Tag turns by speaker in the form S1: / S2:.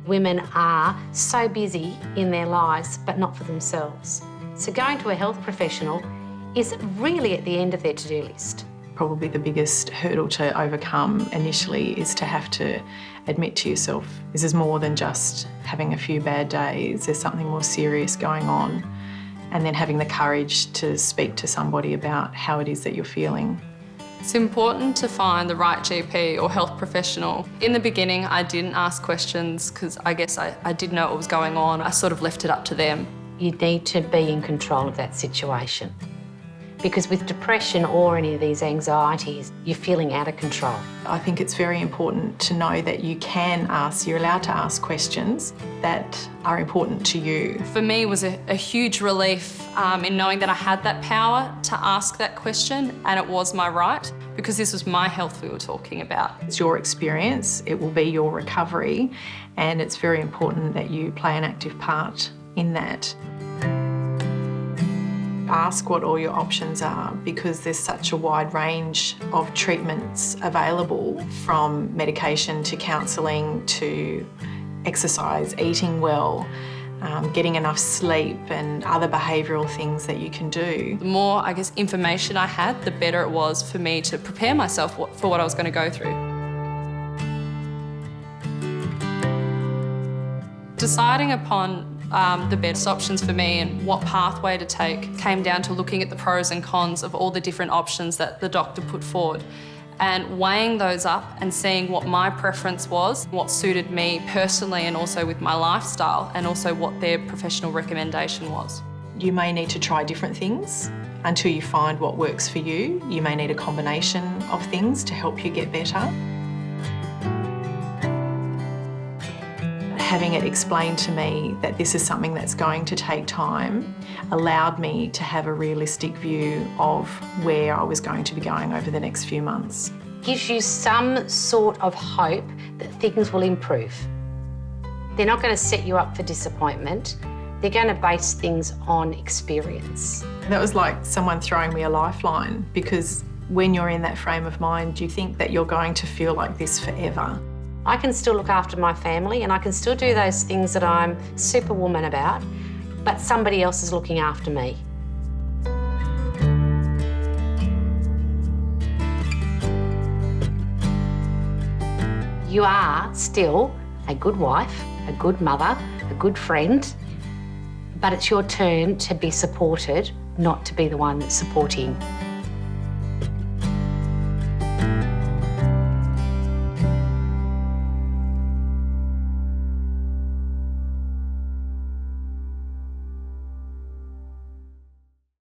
S1: Women are so busy in their lives, but not for themselves. So going to a health professional is really at the end of their to-do list.
S2: Probably the biggest hurdle to overcome initially is to have to admit to yourself, this is more than just having a few bad days, there's something more serious going on, and then having the courage to speak to somebody about how it is that you're feeling.
S3: It's important to find the right GP or health professional. In the beginning, I didn't ask questions because I guess I did know what was going on. I sort of left it up to them.
S1: You need to be in control of that situation. Because with depression or any of these anxieties, you're feeling out of control.
S2: I think it's very important to know that you can ask, you're allowed to ask questions that are important to you.
S3: For me, it was a huge relief in knowing that I had that power to ask that question, and it was my right, because this was my health we were talking about.
S2: It's your experience, it will be your recovery, and it's very important that you play an active part in that. Ask what all your options are, because there's such a wide range of treatments available, from medication to counselling to exercise, eating well, getting enough sleep and other behavioural things that you can do.
S3: The more, I guess, information I had, the better it was for me to prepare myself for what I was going to go through. Deciding upon the best options for me and what pathway to take came down to looking at the pros and cons of all the different options that the doctor put forward, and weighing those up and seeing what my preference was, what suited me personally and also with my lifestyle, and also what their professional recommendation was.
S2: You may need to try different things until you find what works for you. You may need a combination of things to help you get better. Having it explained to me that this is something that's going to take time allowed me to have a realistic view of where I was going to be going over the next few months.
S1: Gives you some sort of hope that things will improve. They're not going to set you up for disappointment. They're going to base things on experience.
S2: That was like someone throwing me a lifeline, because when you're in that frame of mind, you think that you're going to feel like this forever.
S1: I can still look after my family and I can still do those things that I'm superwoman about, but somebody else is looking after me. You are still a good wife, a good mother, a good friend, but it's your turn to be supported, not to be the one that's supporting.